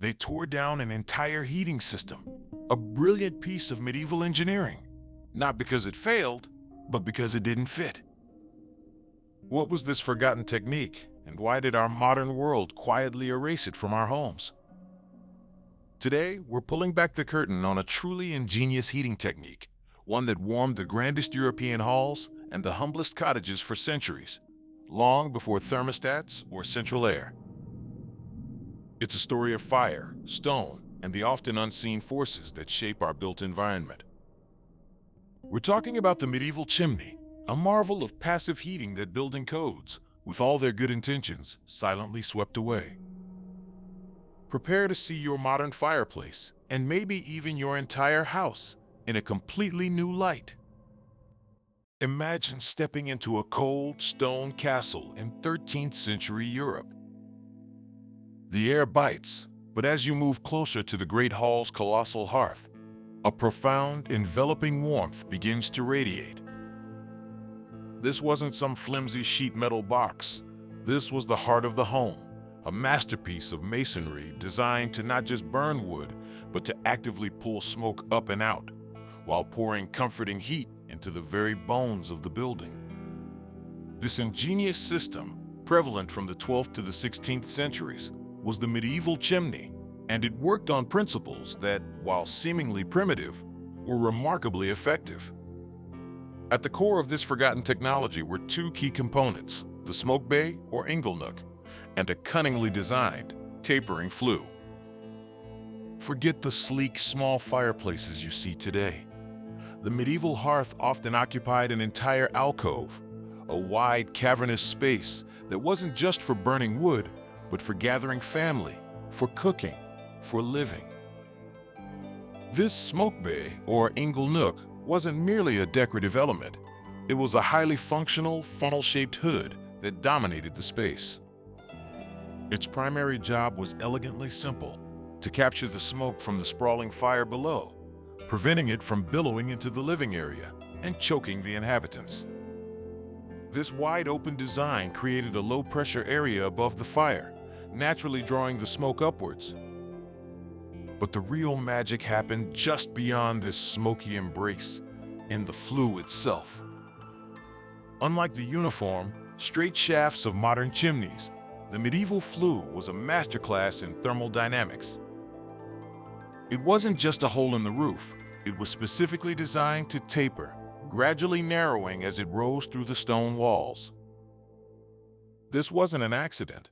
They tore down an entire heating system, a brilliant piece of medieval engineering. Not because it failed, but because it didn't fit. What was this forgotten technique, and why did our modern world quietly erase it from our homes? Today, we're pulling back the curtain on a truly ingenious heating technique, one that warmed the grandest European halls and the humblest cottages for centuries, long before thermostats or central air. It's a story of fire, stone, and the often unseen forces that shape our built environment. We're talking about the medieval chimney, a marvel of passive heating that building codes, with all their good intentions, silently swept away. Prepare to see your modern fireplace, and maybe even your entire house, in a completely new light. Imagine stepping into a cold stone castle in 13th century Europe. The air bites, but as you move closer to the great hall's colossal hearth, a profound, enveloping warmth begins to radiate. This wasn't some flimsy sheet metal box. This was the heart of the home, a masterpiece of masonry designed to not just burn wood, but to actively pull smoke up and out, while pouring comforting heat into the very bones of the building. This ingenious system, prevalent from the 12th to the 16th centuries, was the medieval chimney, and it worked on principles that, while seemingly primitive, were remarkably effective. At the core of this forgotten technology were two key components, the smoke bay or inglenook, and a cunningly designed, tapering flue. Forget the sleek, small fireplaces you see today. The medieval hearth often occupied an entire alcove, a wide, cavernous space that wasn't just for burning wood, but for gathering family, for cooking, for living. This smoke bay, or inglenook, wasn't merely a decorative element. It was a highly functional, funnel-shaped hood that dominated the space. Its primary job was elegantly simple: to capture the smoke from the sprawling fire below, preventing it from billowing into the living area and choking the inhabitants. This wide-open design created a low-pressure area above the fire, naturally drawing the smoke upwards. But the real magic happened just beyond this smoky embrace, in the flue itself. Unlike the uniform, straight shafts of modern chimneys, the medieval flue was a masterclass in thermal dynamics. It wasn't just a hole in the roof. It was specifically designed to taper, gradually narrowing as it rose through the stone walls. This wasn't an accident.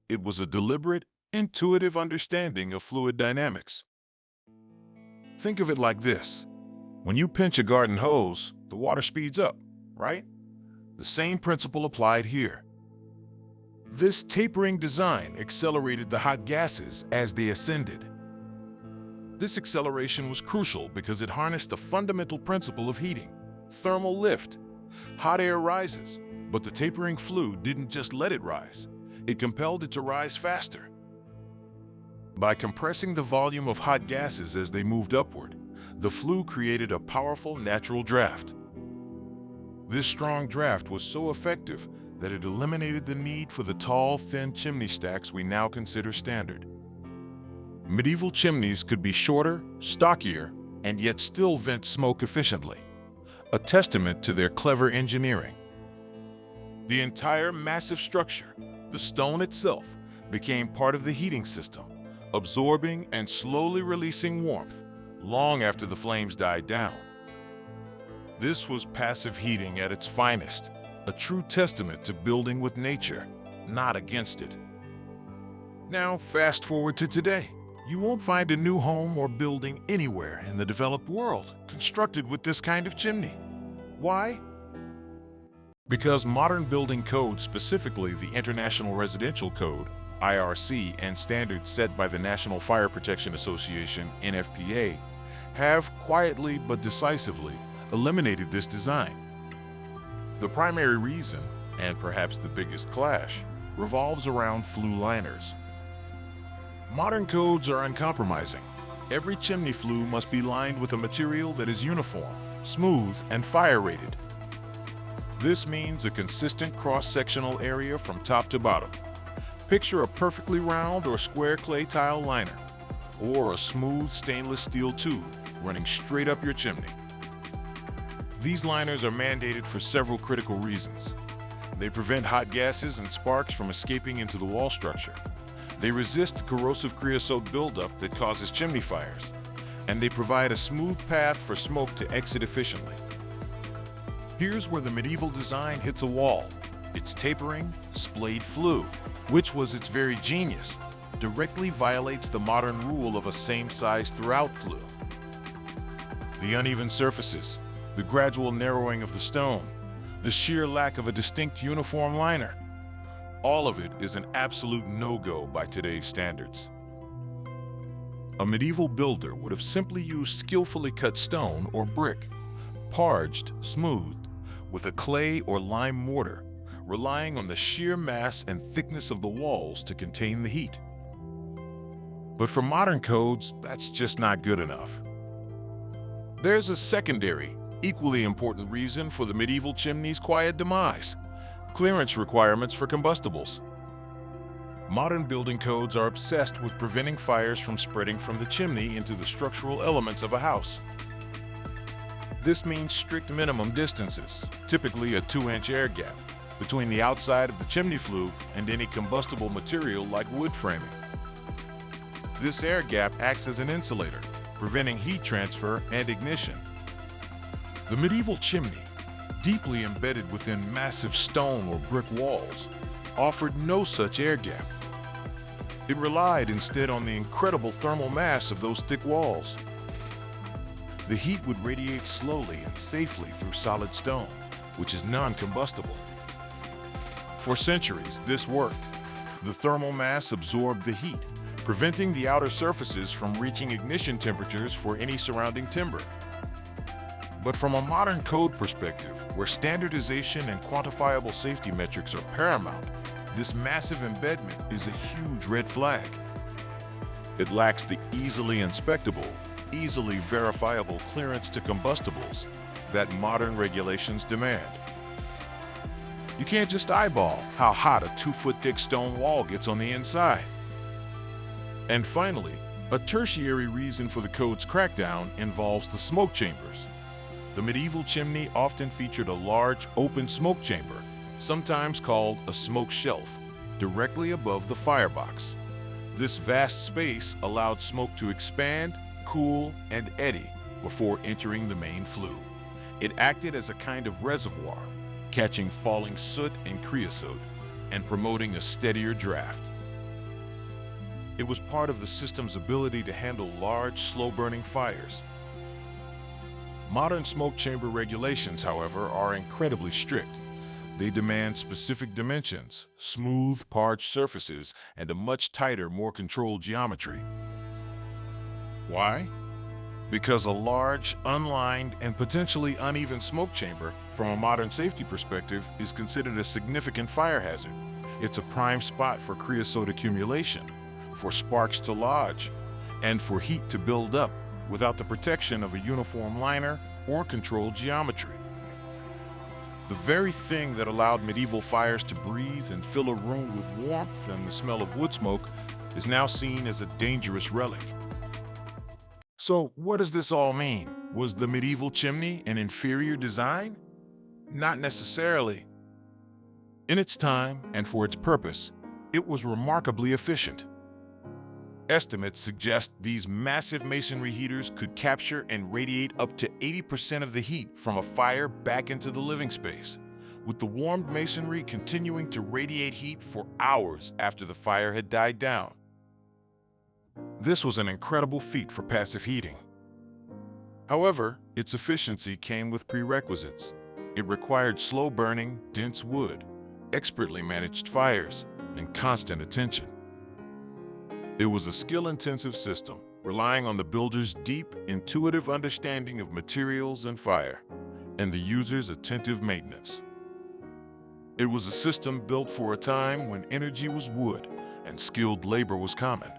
It was a deliberate, intuitive understanding of fluid dynamics. Think of it like this. When you pinch a garden hose, the water speeds up, right? The same principle applied here. This tapering design accelerated the hot gases as they ascended. This acceleration was crucial because it harnessed a fundamental principle of heating: thermal lift. Hot air rises, but the tapering flue didn't just let it rise. It compelled it to rise faster. By compressing the volume of hot gases as they moved upward, the flue created a powerful natural draft. This strong draft was so effective that it eliminated the need for the tall, thin chimney stacks we now consider standard. Medieval chimneys could be shorter, stockier, and yet still vent smoke efficiently, a testament to their clever engineering. The entire massive structure, the stone itself, became part of the heating system, absorbing and slowly releasing warmth long after the flames died down. This was passive heating at its finest, a true testament to building with nature, not against it. Now, fast forward to today. You won't find a new home or building anywhere in the developed world constructed with this kind of chimney. Why? Because modern building codes, specifically the International Residential Code, IRC, and standards set by the National Fire Protection Association, NFPA, have quietly but decisively eliminated this design. The primary reason, and perhaps the biggest clash, revolves around flue liners. Modern codes are uncompromising. Every chimney flue must be lined with a material that is uniform, smooth, and fire-rated. This means a consistent cross-sectional area from top to bottom. Picture a perfectly round or square clay tile liner, or a smooth stainless steel tube running straight up your chimney. These liners are mandated for several critical reasons. They prevent hot gases and sparks from escaping into the wall structure. They resist corrosive creosote buildup that causes chimney fires. And they provide a smooth path for smoke to exit efficiently. Here's where the medieval design hits a wall. Its tapering, splayed flue, which was its very genius, directly violates the modern rule of a same size throughout flue. The uneven surfaces, the gradual narrowing of the stone, the sheer lack of a distinct uniform liner, all of it is an absolute no-go by today's standards. A medieval builder would have simply used skillfully cut stone or brick, parged, smoothed, with a clay or lime mortar, relying on the sheer mass and thickness of the walls to contain the heat. But for modern codes, that's just not good enough. There's a secondary, equally important reason for the medieval chimney's quiet demise: clearance requirements for combustibles. Modern building codes are obsessed with preventing fires from spreading from the chimney into the structural elements of a house. This means strict minimum distances, typically a 2-inch air gap, between the outside of the chimney flue and any combustible material like wood framing. This air gap acts as an insulator, preventing heat transfer and ignition. The medieval chimney, deeply embedded within massive stone or brick walls, offered no such air gap. It relied instead on the incredible thermal mass of those thick walls. The heat would radiate slowly and safely through solid stone, which is non-combustible. For centuries, this worked. The thermal mass absorbed the heat, preventing the outer surfaces from reaching ignition temperatures for any surrounding timber. But from a modern code perspective, where standardization and quantifiable safety metrics are paramount, this massive embedment is a huge red flag. It lacks the easily inspectable, easily verifiable clearance to combustibles that modern regulations demand. You can't just eyeball how hot a 2-foot-thick stone wall gets on the inside. And finally, a tertiary reason for the code's crackdown involves the smoke chambers. The medieval chimney often featured a large, open smoke chamber, sometimes called a smoke shelf, directly above the firebox. This vast space allowed smoke to expand, cool, and eddy before entering the main flue. It acted as a kind of reservoir, catching falling soot and creosote, and promoting a steadier draft. It was part of the system's ability to handle large, slow-burning fires. Modern smoke chamber regulations, however, are incredibly strict. They demand specific dimensions, smooth, parged surfaces, and a much tighter, more controlled geometry. Why? Because a large, unlined, and potentially uneven smoke chamber, from a modern safety perspective, is considered a significant fire hazard. It's a prime spot for creosote accumulation, for sparks to lodge, and for heat to build up without the protection of a uniform liner or controlled geometry. The very thing that allowed medieval fires to breathe and fill a room with warmth and the smell of wood smoke is now seen as a dangerous relic. So, what does this all mean? Was the medieval chimney an inferior design? Not necessarily. In its time and for its purpose, it was remarkably efficient. Estimates suggest these massive masonry heaters could capture and radiate up to 80% of the heat from a fire back into the living space, with the warmed masonry continuing to radiate heat for hours after the fire had died down. This was an incredible feat for passive heating. However, its efficiency came with prerequisites. It required slow-burning, dense wood, expertly managed fires, and constant attention. It was a skill-intensive system, relying on the builder's deep, intuitive understanding of materials and fire, and the user's attentive maintenance. It was a system built for a time when energy was wood and skilled labor was common.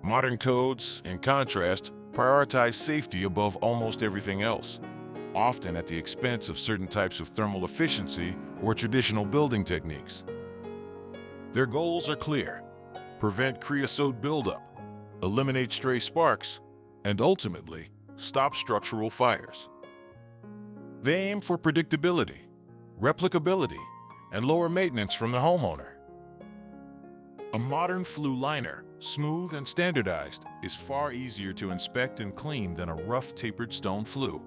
Modern codes, in contrast, prioritize safety above almost everything else, often at the expense of certain types of thermal efficiency or traditional building techniques. Their goals are clear: prevent creosote buildup, eliminate stray sparks, and ultimately stop structural fires. They aim for predictability, replicability, and lower maintenance from the homeowner. A modern flue liner, smooth and standardized, is far easier to inspect and clean than a rough tapered stone flue.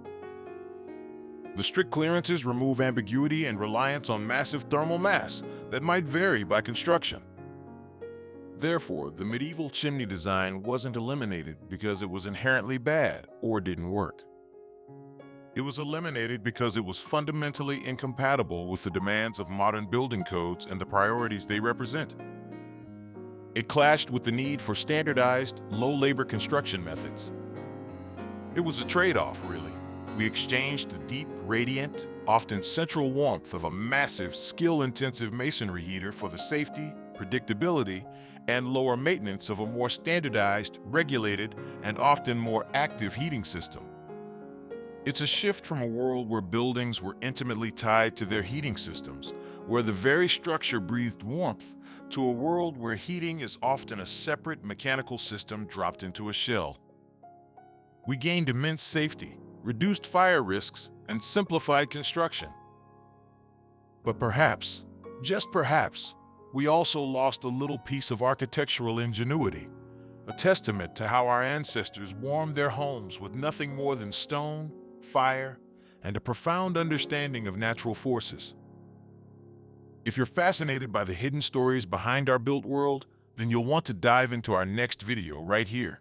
The strict clearances remove ambiguity and reliance on massive thermal mass that might vary by construction. Therefore, the medieval chimney design wasn't eliminated because it was inherently bad or didn't work. It was eliminated because it was fundamentally incompatible with the demands of modern building codes and the priorities they represent. It clashed with the need for standardized, low-labor construction methods. It was a trade-off, really. We exchanged the deep, radiant, often central warmth of a massive, skill-intensive masonry heater for the safety, predictability, and lower maintenance of a more standardized, regulated, and often more active heating system. It's a shift from a world where buildings were intimately tied to their heating systems, where the very structure breathed warmth, to a world where heating is often a separate mechanical system dropped into a shell. We gained immense safety, reduced fire risks, and simplified construction. But perhaps, just perhaps, we also lost a little piece of architectural ingenuity, a testament to how our ancestors warmed their homes with nothing more than stone, fire, and a profound understanding of natural forces. If you're fascinated by the hidden stories behind our built world, then you'll want to dive into our next video right here.